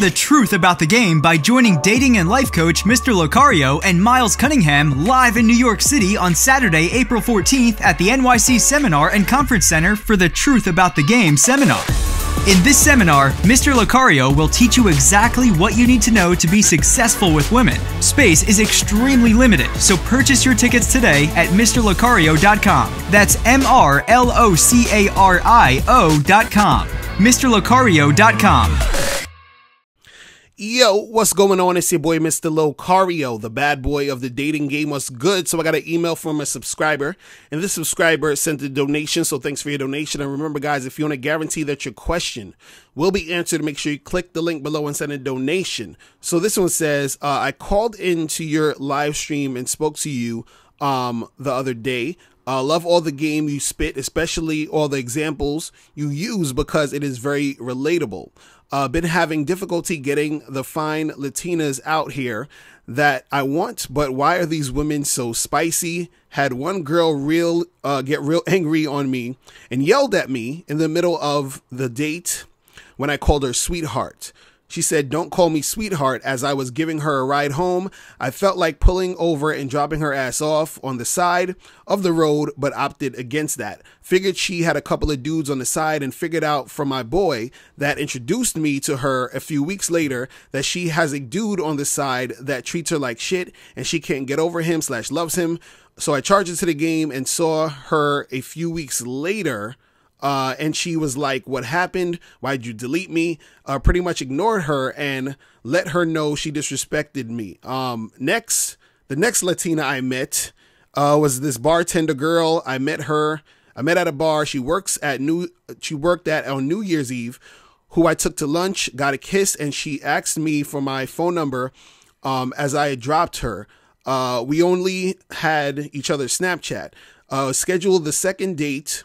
the truth about the game by joining dating and life coach Mr. Locario and Miles Cunningham live in New York City on Saturday, April 14th at the NYC Seminar and Conference Center for the Truth About the Game seminar. In this seminar, Mr. Locario will teach you exactly what you need to know to be successful with women. Space is extremely limited, so purchase your tickets today at MrLocario.com. That's MrLocario.com. MrLocario.com. Yo, what's going on? It's your boy, Mr. Locario, the bad boy of the dating game. What's good? So I got an email from a subscriber, and this subscriber sent a donation, so thanks for your donation. And remember, guys, if you want to guarantee that your question will be answered, make sure you click the link below and send a donation. So this one says, I called into your live stream and spoke to you the other day. Love all the game you spit, especially all the examples you use because it is very relatable. Been having difficulty getting the fine Latinas out here that I want, but why are these women so spicy? Had one girl get real angry on me and yelled at me in the middle of the date when I called her sweetheart. She said, "Don't call me sweetheart," as I was giving her a ride home. I felt like pulling over and dropping her ass off on the side of the road, but opted against that. Figured she had a couple of dudes on the side and figured out from my boy that introduced me to her a few weeks later that she has a dude on the side that treats her like shit and she can't get over him / loves him. So I charged into the game and saw her a few weeks later. And she was like, "What happened? Why'd you delete me?" Pretty much ignored her and let her know she disrespected me. The next Latina I met was this bartender girl. I met at a bar. She worked at on New Year's Eve, who I took to lunch, got a kiss, and she asked me for my phone number as I had dropped her. We only had each other's Snapchat. Scheduled the second date.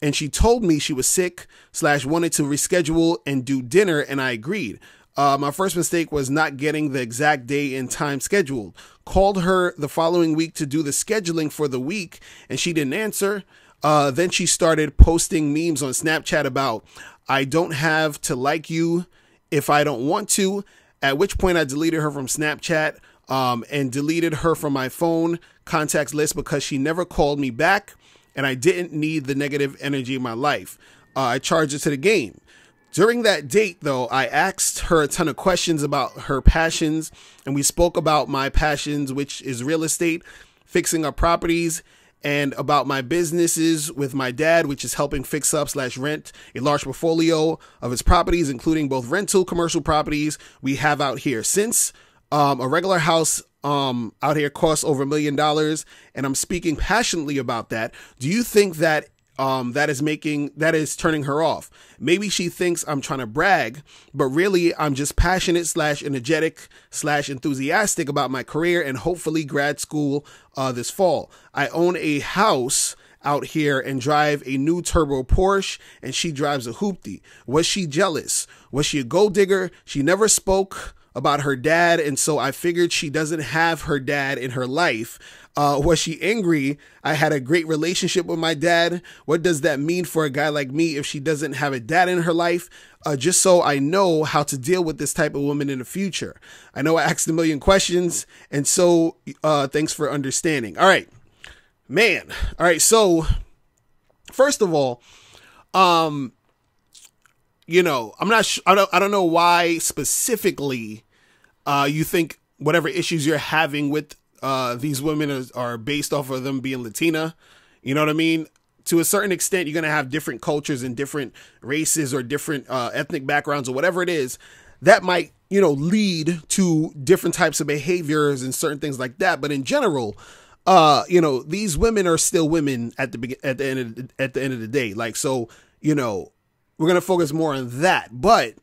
And she told me she was sick / wanted to reschedule and do dinner, and I agreed. My first mistake was not getting the exact day and time scheduled. Called her the following week to do the scheduling for the week, and she didn't answer. Then she started posting memes on Snapchat about, "I don't have to like you if I don't want to," at which point I deleted her from Snapchat and deleted her from my phone contacts list because she never called me back. And I didn't need the negative energy in my life. I charged it to the game. During that date, though, I asked her a ton of questions about her passions, and we spoke about my passions, which is real estate, fixing up properties, and about my businesses with my dad, which is helping fix up / rent a large portfolio of his properties, including both rental, commercial properties we have out here. Since a regular house out here costs over $1 million, and I'm speaking passionately about that, do you think that that is turning her off? Maybe she thinks I'm trying to brag, but really I'm just passionate / energetic / enthusiastic about my career and hopefully grad school this fall. I own a house out here and drive a new turbo Porsche, and she drives a hoopty. Was she jealous? Was she a gold digger? She never spoke about her dad, and so I figured she doesn't have her dad in her life. Was she angry? I had a great relationship with my dad. What does that mean for a guy like me if she doesn't have a dad in her life? Just so I know how to deal with this type of woman in the future. I know I asked a million questions, and so thanks for understanding. All right, man. All right, so first of all, I'm not sure. I don't know why specifically you think whatever issues you're having with these women are based off of them being Latina. You know what I mean? To a certain extent, you're going to have different cultures and different races or different ethnic backgrounds or whatever it is that might, lead to different types of behaviors and certain things like that. But in general, these women are still women at the end of the day. Like, so, we're going to focus more on that. But,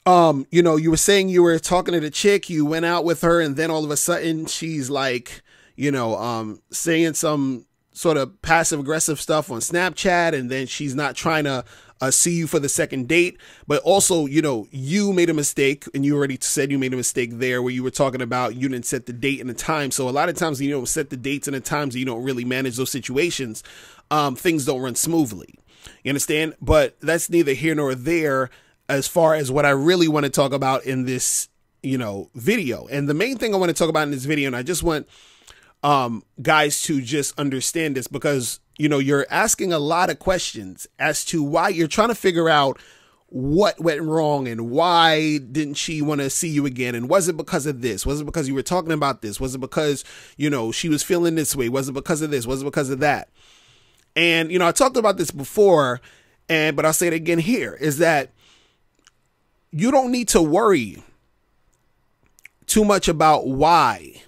you were saying you were talking to the chick, you went out with her, and then all of a sudden she's like, saying some sort of passive aggressive stuff on Snapchat, and then she's not trying to see you for the second date. But also, you made a mistake, and you already said you made a mistake there where you were talking about you didn't set the date and the time. So a lot of times, you don't set the dates and the times, you don't really manage those situations. Things don't run smoothly. You understand? But that's neither here nor there. as far as what I really want to talk about in this, video. And the main thing I want to talk about in this video, and I just want guys to just understand this, because, you're asking a lot of questions as to why you're trying to figure out what went wrong and why didn't she want to see you again? And was it because of this? Was it because you were talking about this? Was it because, she was feeling this way? Was it because of this? Was it because of that? And, I talked about this before, but I'll say it again here, is that you don't need to worry too much about why,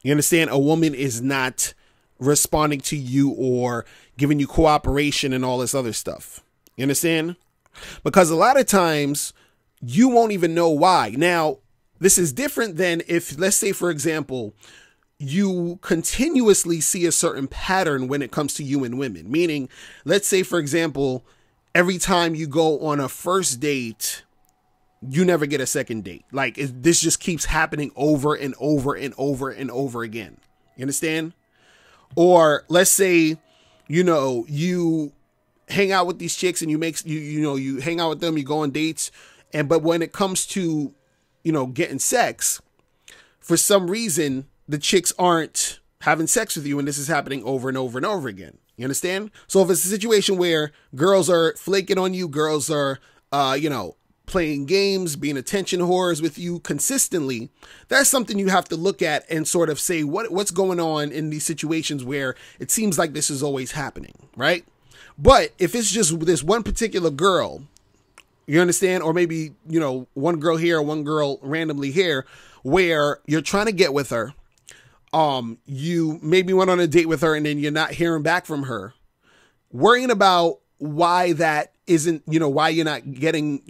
you understand, a woman is not responding to you or giving you cooperation and all this other stuff. You understand? Because a lot of times you won't even know why. Now, this is different than if, let's say, for example, you continuously see a certain pattern when it comes to you and women. Meaning, let's say, for example, every time you go on a first date, you never get a second date. Like, this just keeps happening over and over and over and over again. You understand? Or let's say, you hang out with these chicks and you hang out with them, you go on dates, but when it comes to, getting sex, for some reason, the chicks aren't having sex with you, and this is happening over and over and over again. You understand? So if it's a situation where girls are flaking on you, girls are, playing games, being attention whores with you consistently, that's something you have to look at and sort of say, what's going on in these situations where it seems like this is always happening, right? But if it's just this one particular girl, you understand, or maybe, one girl here, one girl randomly here, where you're trying to get with her, you maybe went on a date with her and then you're not hearing back from her, worrying about why that isn't, why you're not getting,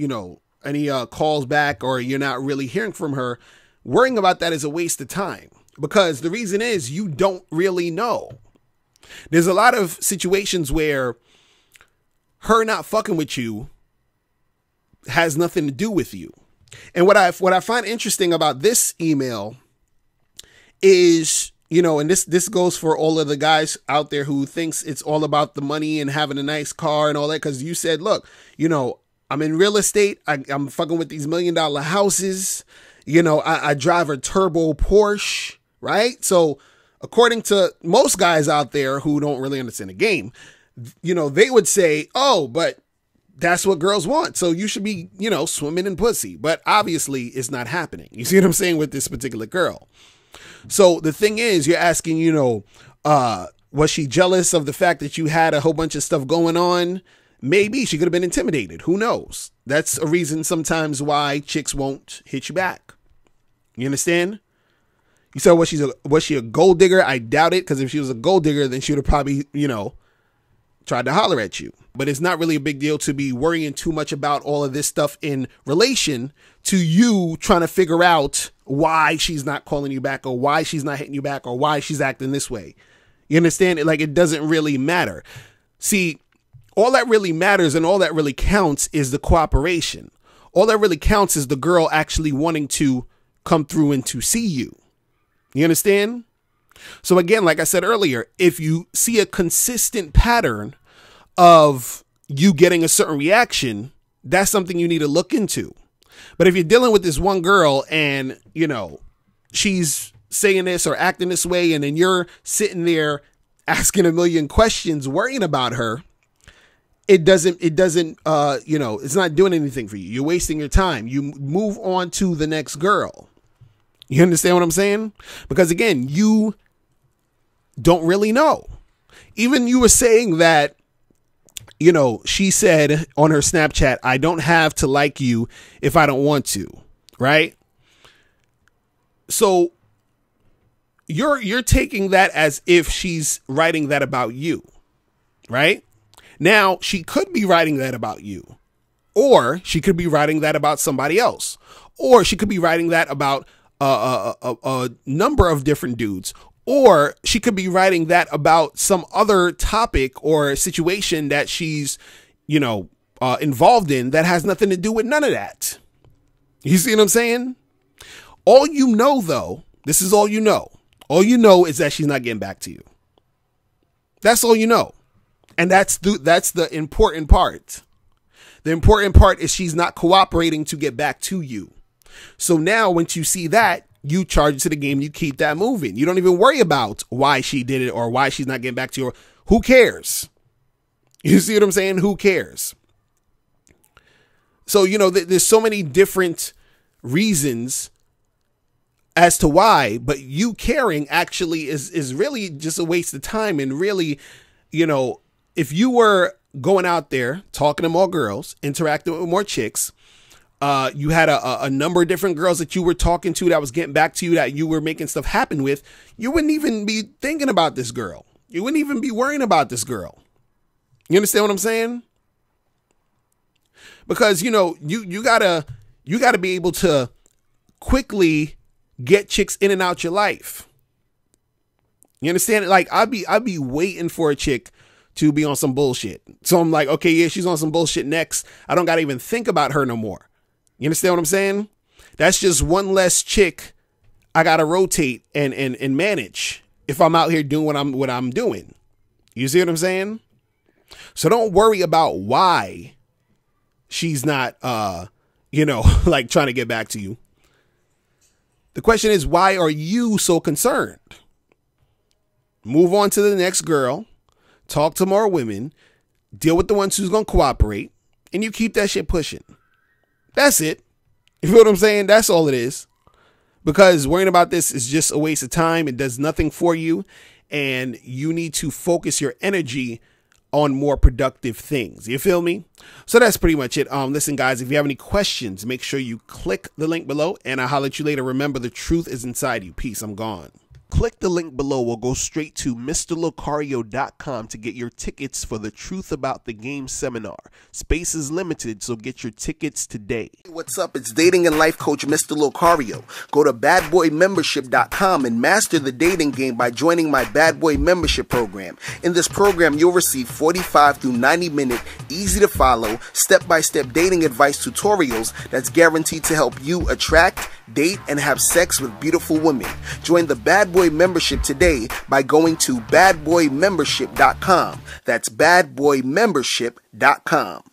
any calls back, or you're not really hearing from her, worrying about that is a waste of time, because the reason is you don't really know. There's a lot of situations where her not fucking with you has nothing to do with you. And what I find interesting about this email is, and this goes for all of the guys out there who thinks it's all about the money and having a nice car and all that. Cause you said, look, I'm in real estate. I'm fucking with these $1 million houses. I drive a turbo Porsche, right? So according to most guys out there who don't really understand the game, they would say, oh, but that's what girls want. So you should be, swimming in pussy. But obviously it's not happening. You see what I'm saying with this particular girl? So the thing is, you're asking, was she jealous of the fact that you had a whole bunch of stuff going on? Maybe she could have been intimidated. Who knows? That's a reason sometimes why chicks won't hit you back. You understand? You said, was she a gold digger? I doubt it, because if she was a gold digger, then she would have probably, tried to holler at you. But it's not really a big deal to be worrying too much about all of this stuff in relation to you trying to figure out why she's not calling you back, or why she's not hitting you back, or why she's acting this way. You understand? It doesn't really matter. See, all that really matters and all that really counts is the cooperation. All that really counts is the girl actually wanting to come through and to see you. You understand? So again, like I said earlier, if you see a consistent pattern of you getting a certain reaction, that's something you need to look into. But if you're dealing with this one girl and, she's saying this or acting this way, and then you're sitting there asking a million questions, worrying about her, it doesn't, it's not doing anything for you. You're wasting your time. You move on to the next girl. You understand what I'm saying? Because again, you don't really know. Even you were saying that, she said on her Snapchat, I don't have to like you if I don't want to, right? So you're taking that as if she's writing that about you, right? Now, she could be writing that about you, or she could be writing that about somebody else, or she could be writing that about a number of different dudes, or she could be writing that about some other topic or situation that she's, involved in that has nothing to do with none of that. You see what I'm saying? All you know, though, this is all you know. All you know is that she's not getting back to you. That's all you know. And that's the important part. The important part is she's not cooperating to get back to you. So now once you see that, you charge it to the game, you keep that moving. You don't even worry about why she did it or why she's not getting back to you. Who cares? You see what I'm saying? Who cares? So, you know, there's so many different reasons as to why, but you caring actually is really just a waste of time. And really, you know, if you were going out there talking to more girls, interacting with more chicks, you had a number of different girls that you were talking to that was getting back to you, that you were making stuff happen with, you wouldn't even be thinking about this girl. You wouldn't even be worrying about this girl. You understand what I'm saying? Because, you know, you gotta be able to quickly get chicks in and out your life. You understand? Like I'd be waiting for a chick to be on some bullshit. So I'm like, okay, yeah, she's on some bullshit next. I don't gotta even think about her no more. You understand what I'm saying? That's just one less chick I gotta rotate and manage if I'm out here doing what I'm doing. You see what I'm saying? So don't worry about why she's not, you know, like trying to get back to you. The question is, why are you so concerned? Move on to the next girl, talk to more women, deal with the ones who's going to cooperate, and you keep that shit pushing. That's it. You feel what I'm saying? That's all it is. Because worrying about this is just a waste of time. It does nothing for you. And you need to focus your energy on more productive things. You feel me? So that's pretty much it. Listen, guys, if you have any questions, make sure you click the link below and I'll holler at you later. Remember, the truth is inside you. Peace. I'm gone. Click the link below or go straight to MrLocario.com to get your tickets for the Truth About the Game seminar. Space is limited, so get your tickets today. Hey, what's up? It's dating and life coach Mr. Locario. Go to badboymembership.com and master the dating game by joining my Bad Boy Membership program. In this program, you'll receive 45 through 90-minute, easy-to-follow, step-by-step dating advice tutorials that's guaranteed to help you attract, date, and have sex with beautiful women. Join the Bad Boy Membership today by going to badboymembership.com. That's badboymembership.com.